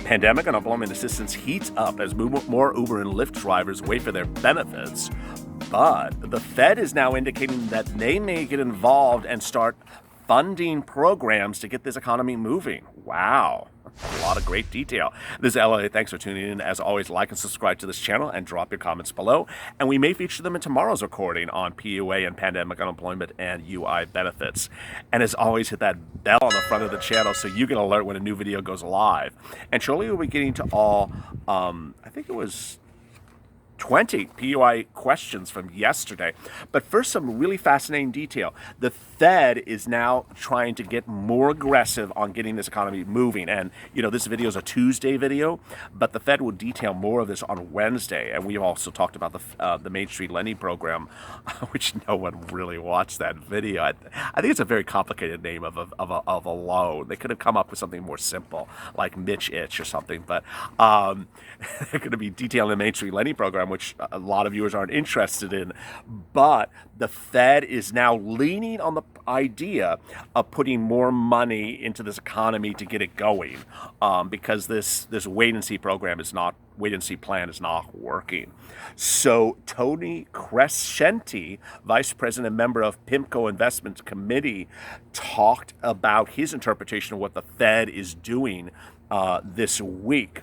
Pandemic unemployment assistance heats up as more Uber and Lyft drivers wait for their benefits. But the Fed is now indicating that they may get involved and start funding programs to get this economy moving. Wow. A lot of great detail. This is LALATE. Thanks for tuning in. As always, like and subscribe to this channel and drop your comments below. And we may feature them in tomorrow's recording on PUA and Pandemic Unemployment and UI Benefits. And as always, hit that bell on the front of the channel so you get an alert when a new video goes live. And shortly we'll be getting to all, I think it was 20 PUI questions from yesterday. But first, some really fascinating detail. The Fed is now trying to get more aggressive on getting this economy moving. And, you know, this video is a Tuesday video, but the Fed will detail more of this on Wednesday. And we've also talked about the Main Street lending program, which no one really watched that video. I think it's a very complicated name of a loan. They could have come up with something more simple, like Mitch Itch or something. But they're going to be detailing the Main Street lending program, which a lot of viewers aren't interested in. But the Fed is now leaning on the idea of putting more money into this economy to get it going, because this wait and see program is not, wait and see plan is not working. So Tony Crescenti, Vice President and member of PIMCO Investment Committee, talked about his interpretation of what the Fed is doing this week.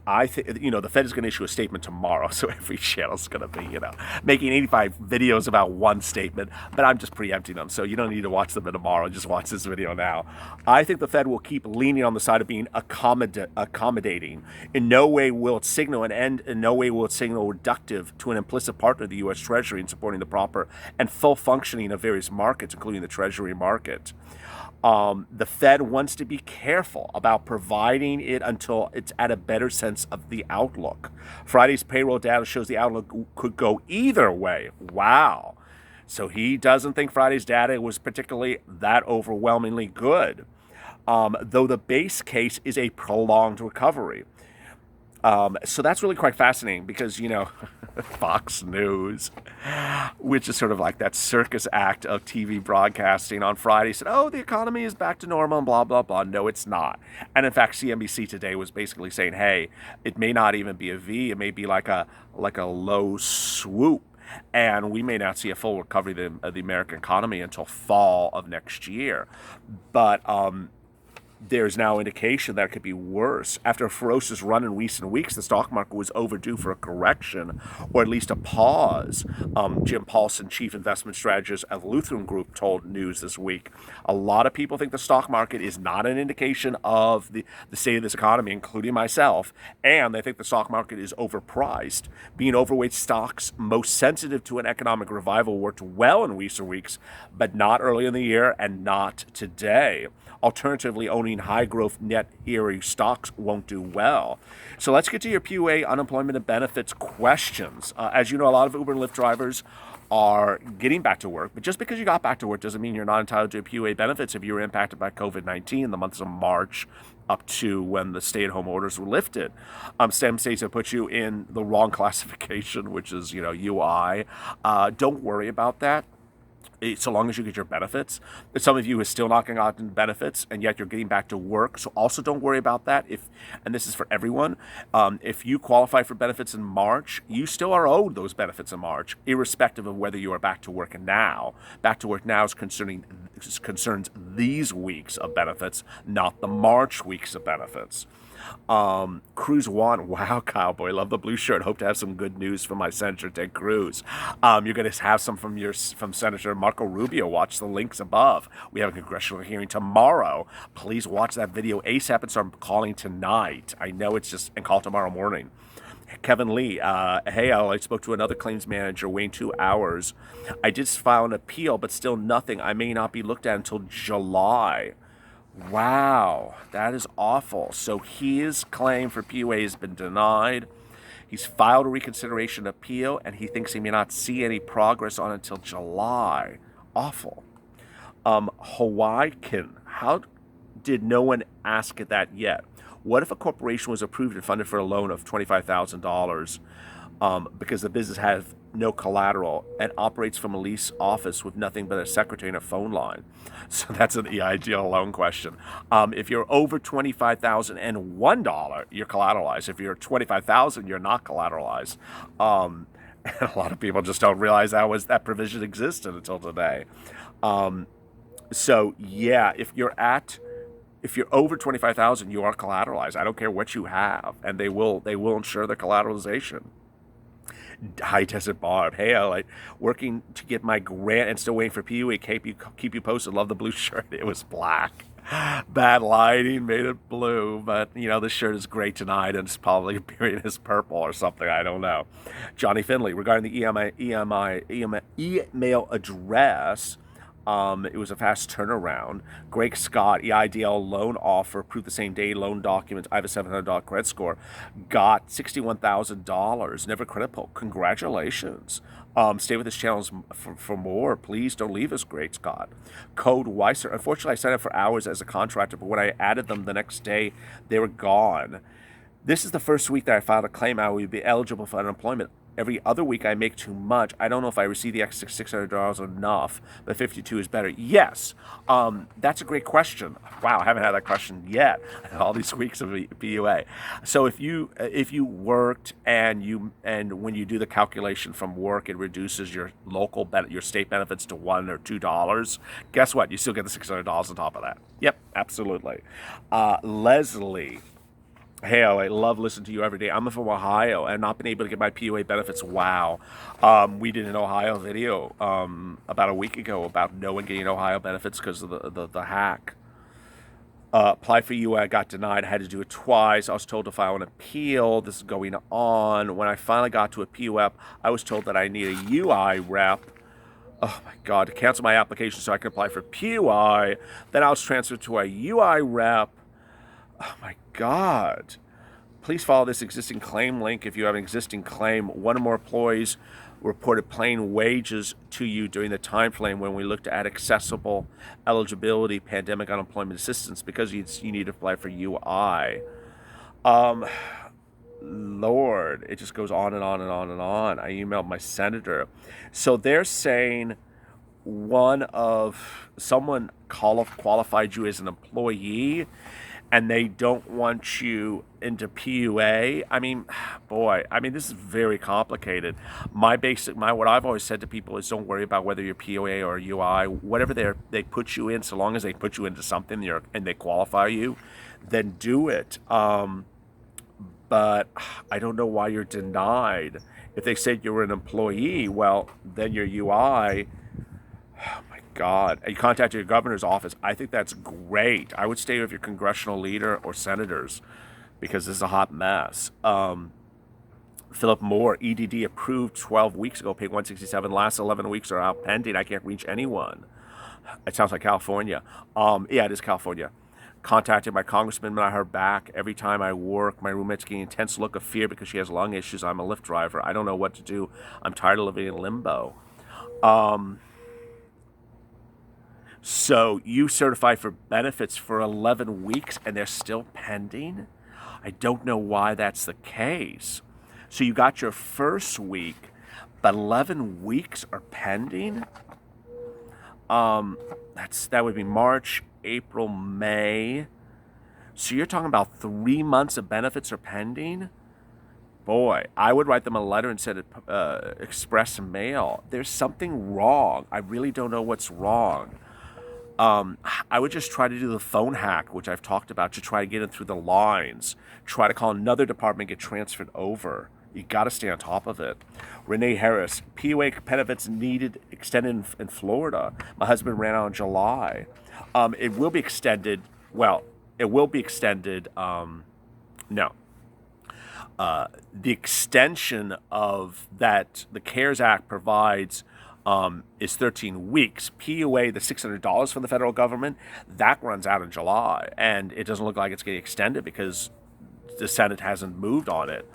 I think, you know, the Fed is going to issue a statement tomorrow, so every channel is going to be, you know, making 85 videos about one statement, but I'm just preempting them, so you don't need to watch them tomorrow, just watch this video now. I think the Fed will keep leaning on the side of being accommodating. In no way will it signal an end, in no way will it signal reductive to an implicit partner of the U.S. Treasury in supporting the proper and full functioning of various markets, including the Treasury market. The Fed wants to be careful about providing it until it's at a better sense of the outlook. Friday's payroll data shows the outlook could go either way. Wow. So he doesn't think Friday's data was particularly that overwhelmingly good, though the base case is a prolonged recovery. So that's really quite fascinating because, you know, Fox News, which is sort of like that circus act of TV broadcasting on Friday, said, oh, the economy is back to normal and blah, blah, blah. No, it's not. And in fact, CNBC today was basically saying, hey, it may not even be a V. It may be like a low swoop. And we may not see a full recovery of the American economy until fall of next year. But there's now indication that it could be worse. After a ferocious run in recent weeks, the stock market was overdue for a correction, or at least a pause. Jim Paulson, chief investment strategist of Lutheran Group, told News this week. A lot of people think the stock market is not an indication of the state of this economy, including myself, and they think the stock market is overpriced. Being overweight stocks most sensitive to an economic revival worked well in recent weeks, but not early in the year and not today. Alternatively, owning high-growth net eerie stocks won't do well. So let's get to your PUA unemployment and benefits questions. As you know, a lot of Uber and Lyft drivers are getting back to work, but just because you got back to work doesn't mean you're not entitled to PUA benefits if you were impacted by COVID-19 in the months of March up to when the stay-at-home orders were lifted. Some states have put you in the wrong classification, which is, you know, UI. Don't worry about that, so long as you get your benefits. Some of you are still not getting benefits, and yet you're getting back to work. So also don't worry about that. And this is for everyone, if you qualify for benefits in March, you still are owed those benefits in March, irrespective of whether you are back to work now. Back to work now concerns these weeks of benefits, not the March weeks of benefits. Cruz One, wow, Cowboy, love the blue shirt. Hope to have some good news from my Senator Ted Cruz. You're going to have some from Senator Marco Rubio. Watch the links above. We have a congressional hearing tomorrow. Please watch that video ASAP and start calling tonight. I know it's just, and call tomorrow morning. Kevin Lee, hey, I spoke to another claims manager waiting 2 hours. I did file an appeal, but still nothing. I may not be looked at until July. Wow, that is awful. So his claim for PUA has been denied. He's filed a reconsideration appeal, and he thinks he may not see any progress on it until July. Awful. Hawaiian, how did no one ask that yet? What if a corporation was approved and funded for a loan of $25,000 because the business no collateral, and operates from a lease office with nothing but a secretary and a phone line. So that's an ideal loan question. If you're over $25,001, you're collateralized. If you're 25,000, you're not collateralized. And a lot of people just don't realize that provision existed until today. So yeah, if you're over 25,000, you are collateralized. I don't care what you have, and they will ensure the collateralization. High Desert Barb, hey, I like working to get my grant and still waiting for PUA. Keep you posted. Love the blue shirt. It was black. Bad lighting made it blue, but the shirt is great tonight, and it's probably appearing as purple or something. I don't know. Johnny Finley, regarding the email address. It was a fast turnaround. Greg Scott, EIDL loan offer, approved the same day, loan documents. I have a $700 credit score. Got $61,000. Never credit pull. Congratulations. Stay with this channel for more. Please don't leave us, Greg Scott. Code Weiser. Unfortunately, I signed up for hours as a contractor, but when I added them the next day, they were gone. This is the first week that I filed a claim I would be eligible for unemployment. Every other week I make too much. I don't know if I receive the extra $600 enough, but 52 is better. Yes, that's a great question. Wow, I haven't had that question yet. All these weeks of PUA. So if you worked and when you do the calculation from work, it reduces your your state benefits to $1 or $2. Guess what? You still get the $600 on top of that. Yep, absolutely. Leslie. Hey, I love listening to you every day. I'm from Ohio and not been able to get my PUA benefits. Wow. We did an Ohio video about a week ago about no one getting Ohio benefits because of the hack. Applied for UA, I got denied. I had to do it twice. I was told to file an appeal. This is going on. When I finally got to a PUA, I was told that I need a UI rep. Oh my God, to cancel my application so I could apply for PUI. Then I was transferred to a UI rep. Oh my God. Please follow this existing claim link if you have an existing claim. One or more employees reported plain wages to you during the time frame when we looked to add accessible eligibility pandemic unemployment assistance because you need to apply for UI. Lord, it just goes on and on and on and on. I emailed my senator. So they're saying someone qualified you as an employee and they don't want you into PUA. I mean, boy, this is very complicated. What I've always said to people is don't worry about whether you're PUA or UI, whatever they put you in, so long as they put you into something and they qualify you, then do it. But I don't know why you're denied. If they said you were an employee, well, then your UI, oh my God, and you contacted your governor's office. I think that's great. I would stay with your congressional leader or senators because this is a hot mess. Philip Moore, EDD approved 12 weeks ago, paid $167. Last 11 weeks are out pending. I can't reach anyone. It sounds like California. Yeah, it is California. Contacted my congressman when I heard back. Every time I work, my roommate's getting an intense look of fear because she has lung issues. I'm a Lyft driver. I don't know what to do. I'm tired of living in limbo. So you certify for benefits for 11 weeks and they're still pending? I don't know why that's the case. So you got your first week, but 11 weeks are pending? That would be March, April, May. So you're talking about 3 months of benefits are pending? Boy, I would write them a letter and send it express mail. There's something wrong. I really don't know what's wrong. I would just try to do the phone hack, which I've talked about, to try to get in through the lines. Try to call another department, get transferred over. You got to stay on top of it. Renee Harris, PUA benefits needed extended in Florida. My husband ran out in July. It will be extended. Well, it will be extended. No. The extension of that the CARES Act provides is 13 weeks. PUA, the $600 from the federal government, that runs out in July, and it doesn't look like it's getting extended because the Senate hasn't moved on it.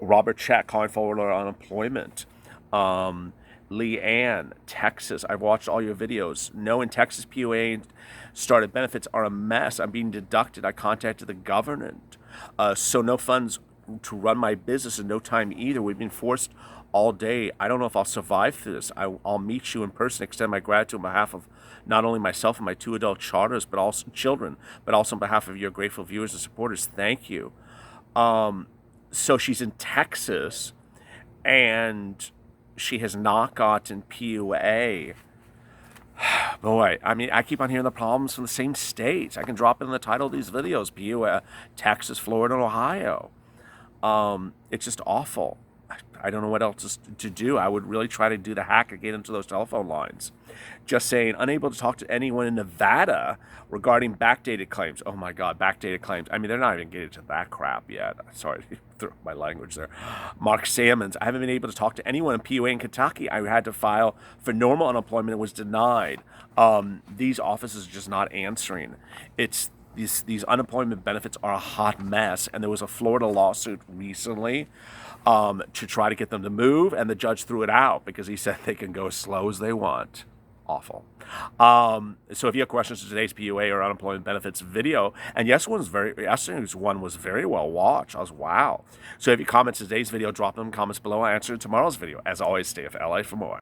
Robert Check, calling forward on unemployment. Leanne, Texas, I've watched all your videos. No, in Texas, PUA started benefits are a mess. I'm being deducted. I contacted the government. So no funds to run my business and no time either. We've been forced all day. I don't know if I'll survive through this. I'll meet you in person, extend my gratitude on behalf of not only myself and my 2 adult charters, but also children, but also on behalf of your grateful viewers and supporters. Thank you. So she's in Texas, and she has not gotten PUA. Boy, I mean, I keep on hearing the problems from the same states. I can drop it in the title of these videos: PUA, Texas, Florida, and Ohio. It's just awful. I don't know what else to do. I would really try to do the hack and get into those telephone lines. Just saying, unable to talk to anyone in Nevada regarding backdated claims. Oh my God, backdated claims. I mean, they're not even getting to that crap yet. Sorry, through my language there. Mark Salmons. I haven't been able to talk to anyone in PUA in Kentucky. I had to file for normal unemployment and was denied. These offices are just not answering. It's these unemployment benefits are a hot mess, and there was a Florida lawsuit recently to try to get them to move, and the judge threw it out because he said they can go as slow as they want. Awful. So if you have questions to today's PUA or unemployment benefits video, and yesterday's one was very well watched. I was wow. So if you comments today's video, drop them in comments below. I answer in tomorrow's video. As always, stay with LA for more.